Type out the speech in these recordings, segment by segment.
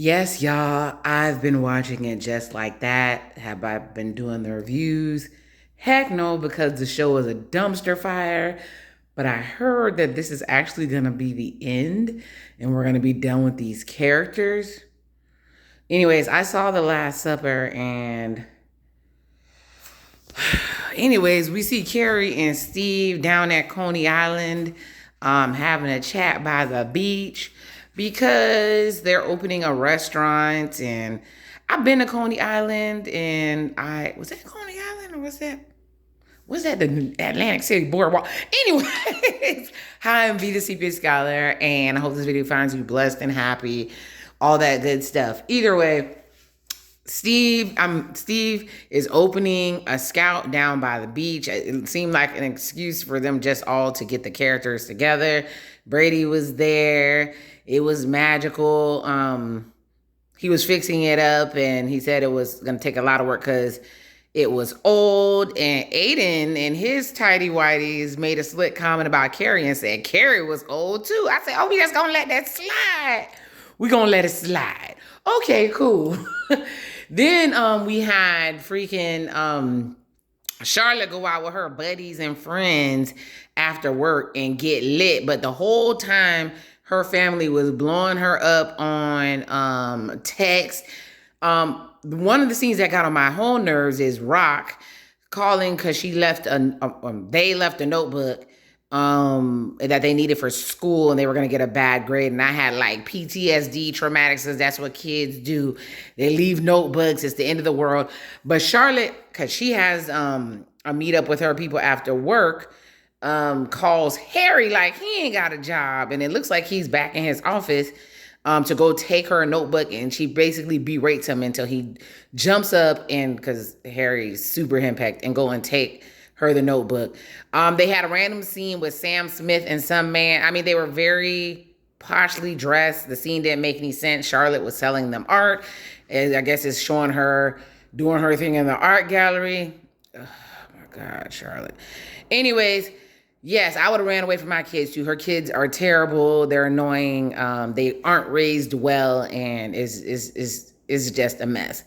Yes, y'all, I've been watching it just like that. Have I been doing the reviews? Heck no, because the show is a dumpster fire. But I heard that this is actually going to be the end and we're going to be done with these characters. Anyways, I saw The Last Supper and anyways, we see Carrie and Steve down at Coney Island having a chat by the beach because they're opening a restaurant. And I've been to Coney Island, and I was that Coney Island or was that the Atlantic City Boardwalk? Anyways, hi, I'm Vita CPA Scholar, and I hope this video finds you blessed and happy, all that good stuff. Either way, Steve is opening a scout down by the beach. It seemed like an excuse for them just all to get the characters together. Brady was there. It was magical. He was fixing it up, and he said it was going to take a lot of work because it was old. And Aiden and his tidy whities made a slick comment about Carrie and said Carrie was old too. I said, oh, we just gonna let that slide. We're gonna let it slide. Okay, cool. Then we had freaking Charlotte go out with her buddies and friends after work and get lit, but the whole time her family was blowing her up on text. One of the scenes that got on my whole nerves is Rock calling because she left they left a notebook that they needed for school and they were going to get a bad grade. And I had like PTSD, traumatic, says that's what kids do. They leave notebooks. It's the end of the world. But Charlotte, because she has a meetup with her people after work, calls Harry like he ain't got a job. And it looks like he's back in his office to go take her a notebook. And she basically berates him until he jumps up and, because Harry's super henpecked, and go and take her the notebook. They had a random scene with Sam Smith and some man. I mean, they were very poshly dressed. The scene didn't make any sense. Charlotte was selling them art. And I guess it's showing her doing her thing in the art gallery. Oh my God, Charlotte. Anyways, yes, I would have ran away from my kids too. Her kids are terrible. They're annoying. They aren't raised well, and is just a mess.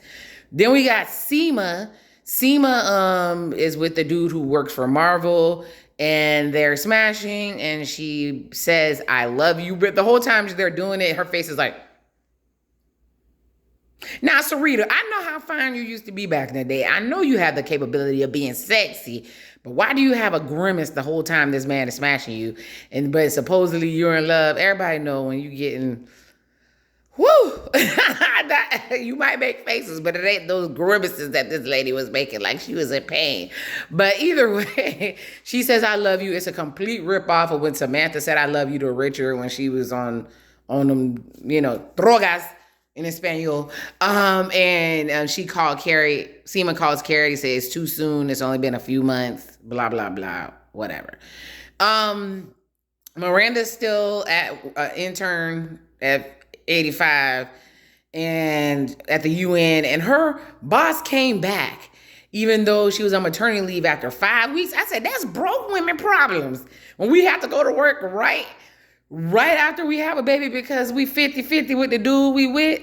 Then we got Seema. Seema is with the dude who works for Marvel, and they're smashing, and she says, I love you. But the whole time they're doing it, her face is like, now, Sarita, I know how fine you used to be back in the day. I know you have the capability of being sexy, but why do you have a grimace the whole time this man is smashing you? But supposedly you're in love. Everybody know when you getting, whoo, you might make faces, but it ain't those grimaces that this lady was making like she was in pain. But either way, she says, I love you. It's a complete ripoff of when Samantha said, I love you to Richard when she was on them, drogas in Espanol. And she called Carrie, Seema calls Carrie, says it's too soon. It's only been a few months, blah, blah, blah, whatever. Miranda's still at intern at 85 and at the UN, and her boss came back even though she was on maternity leave after 5 weeks. I said, that's broke women problems. When we have to go to work right after we have a baby because we 50-50 with the dude we with.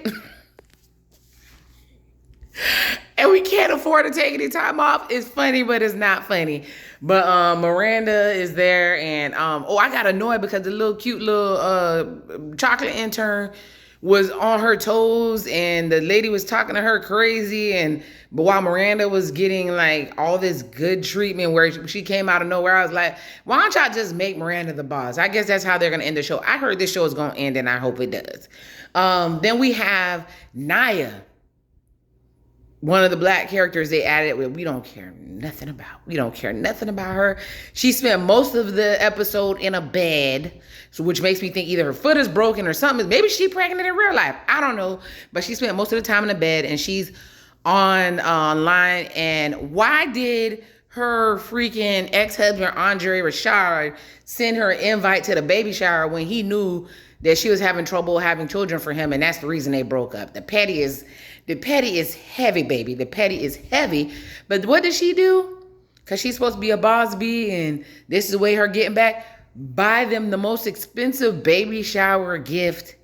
And we can't afford to take any time off. It's funny, but it's not funny. But Miranda is there, and I got annoyed because the little cute little chocolate intern was on her toes, and the lady was talking to her crazy. But while Miranda was getting like all this good treatment where she came out of nowhere, I was like, why don't y'all just make Miranda the boss? I guess that's how they're gonna end the show. I heard this show is gonna end, and I hope it does. Then we have Naya, one of the black characters they added with we don't care nothing about. We don't care nothing about her. She spent most of the episode in a bed, so which makes me think either her foot is broken or something. Maybe she's pregnant in real life. I don't know. But she spent most of the time in a bed, and she's online. And why did her freaking ex-husband Andre Richard send her an invite to the baby shower when he knew that she was having trouble having children for him, and that's the reason they broke up? The petty is heavy, baby. The petty is heavy. But what did she do? Because she's supposed to be a boss bee, and this is the way her getting back. Buy them the most expensive baby shower gift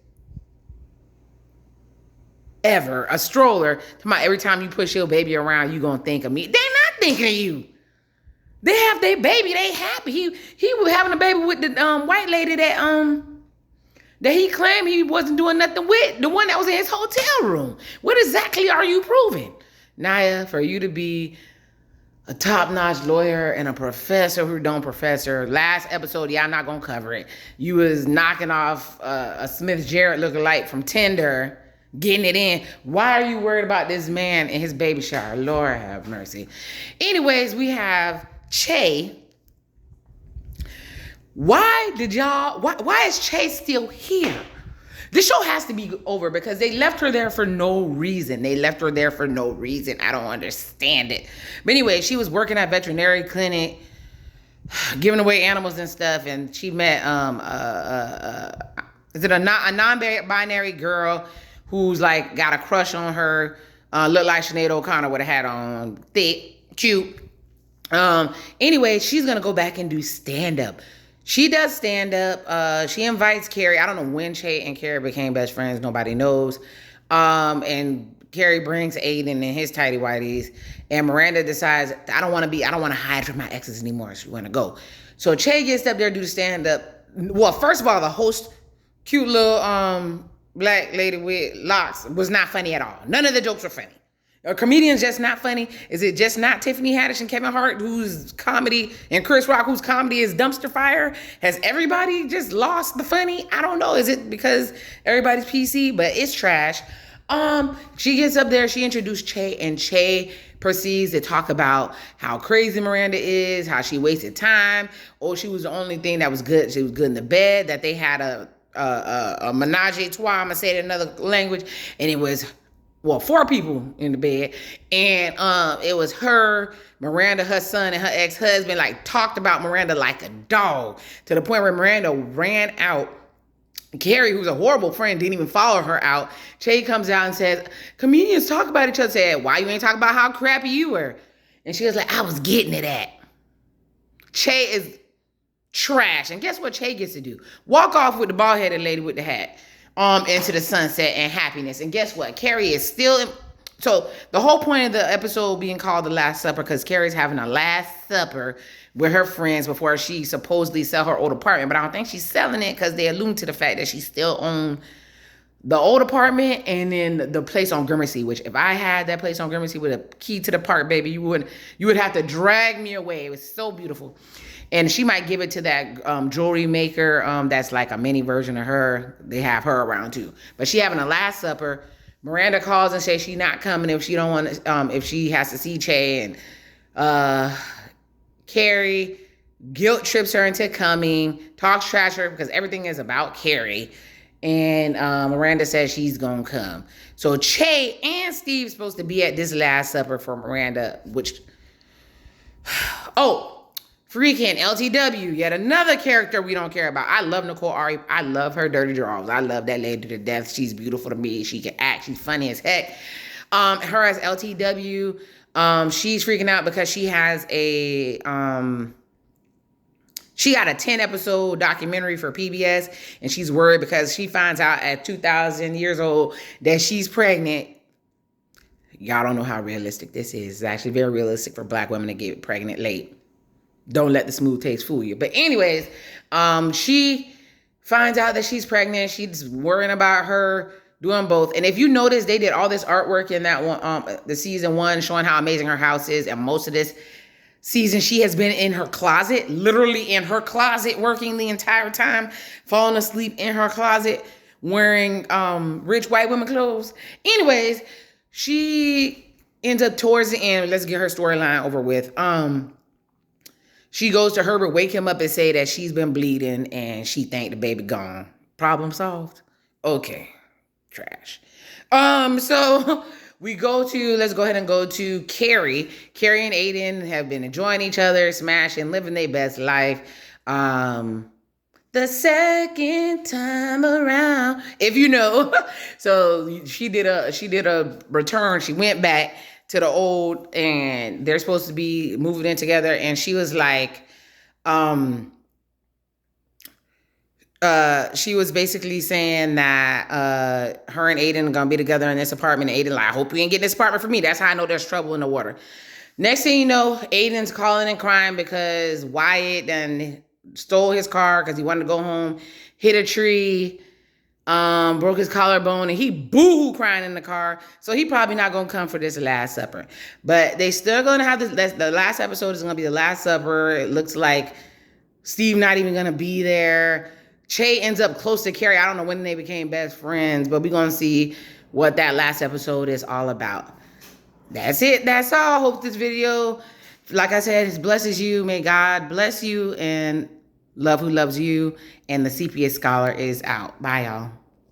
ever. A stroller. Every time you push your baby around, you gonna think of me. They not thinking of you. They have their baby. They happy. He was having a baby with the white lady that he claimed he wasn't doing nothing with. The one that was in his hotel room. What exactly are you proving? Naya, for you to be a top-notch lawyer and a professor who don't professor. Last episode, y'all not gonna cover it. You was knocking off a Smith Jarrett lookalike from Tinder, getting it in. Why are you worried about this man and his baby shower? Lord have mercy. Anyways, we have Che. Why is Che still here? This show has to be over because they left her there for no reason. I don't understand it. But anyway, she was working at veterinary clinic, giving away animals and stuff, and she met is it a non-binary girl who's like got a crush on her, looked like Sinead O'Connor with a hat on, thick, cute. Anyway, she's gonna go back and do stand-up. She does stand-up. She invites Carrie. I don't know when Che and Carrie became best friends. Nobody knows. And Carrie brings Aiden and his tighty whities. And Miranda decides, I don't want to hide from my exes anymore. She want to go. So Che gets up there to do the stand-up. Well, first of all, the host, cute little black lady with locks, was not funny at all. None of the jokes were funny. Are comedians just not funny? Is it just not Tiffany Haddish and Kevin Hart, whose comedy, and Chris Rock, whose comedy is dumpster fire? Has everybody just lost the funny? I don't know. Is it because everybody's PC? But it's trash. She gets up there, she introduced Che, and Che proceeds to talk about how crazy Miranda is, how she wasted time. Oh, she was the only thing that was good. She was good in the bed, that they had a menage a trois, I'm gonna say it in another language, and it was 4 people in the bed. And it was her, Miranda, her son, and her ex-husband, like, talked about Miranda like a dog, to the point where Miranda ran out. Carrie, who's a horrible friend, didn't even follow her out. Che comes out and says, comedians talk about each other. Said, why you ain't talking about how crappy you were? And she was like, I was getting it at. Che is trash. And guess what Che gets to do? Walk off with the bald-headed lady with the hat. Into the sunset and happiness. And guess what? Carrie is still so the whole point of the episode being called The Last Supper, because Carrie's having a last supper with her friends before she supposedly sell her old apartment. But I don't think she's selling it, because they allude to the fact that she still owns the old apartment and then the place on Gramercy, which if I had that place on Gramercy with a key to the park, baby, you would have to drag me away. It was so beautiful. And she might give it to that jewelry maker that's like a mini version of her. They have her around too. But she having a last supper. Miranda calls and says she's not coming if she don't want to, if she has to see Che. And Carrie guilt trips her into coming, talks trash to her because everything is about Carrie. And Miranda says she's going to come. So Che and Steve's supposed to be at this last supper for Miranda, which... freaking LTW, yet another character we don't care about. I love Nicole Ari. I love her dirty draws. I love that lady to death. She's beautiful to me. She can act. She's funny as heck. Her as LTW, she's freaking out because she has she got a 10-episode documentary for PBS, and she's worried because she finds out at 2,000 years old that she's pregnant. Y'all don't know how realistic this is. It's actually very realistic for Black women to get pregnant late. Don't let the smooth taste fool you. But anyways, she finds out that she's pregnant. She's worrying about her doing both. And if you notice, they did all this artwork in that one, the season 1, showing how amazing her house is. And most of this season, she has been in her closet, literally in her closet, working the entire time, falling asleep in her closet, wearing rich white women clothes. Anyways, she ends up towards the end. Let's get her storyline over with. She goes to Herbert, wake him up and say that she's been bleeding and she think the baby gone. Problem solved? Okay. Trash. So let's go ahead and go to Carrie. Carrie and Aiden have been enjoying each other, smashing, living their best life. The second time around, if you know. So she did a return. She went back to the old, and they're supposed to be moving in together. And she was like, she was basically saying that her and Aiden are gonna be together in this apartment. And Aiden like, I hope you ain't getting this apartment for me. That's how I know there's trouble in the water. Next thing you know, Aiden's calling and crying because Wyatt done stole his car because he wanted to go home, hit a tree, broke his collarbone, and he boo-hoo crying in the car. So he probably not gonna come for this Last Supper. But they still gonna have this. The last episode is gonna be the Last Supper. It looks like Steve not even gonna be there. Che ends up close to Carrie. I don't know when they became best friends, but we're gonna see what that last episode is all about. That's it. That's all. Hope this video, like I said, blesses you. May God bless you and love who loves you. And the CPS Scholar is out. Bye, y'all.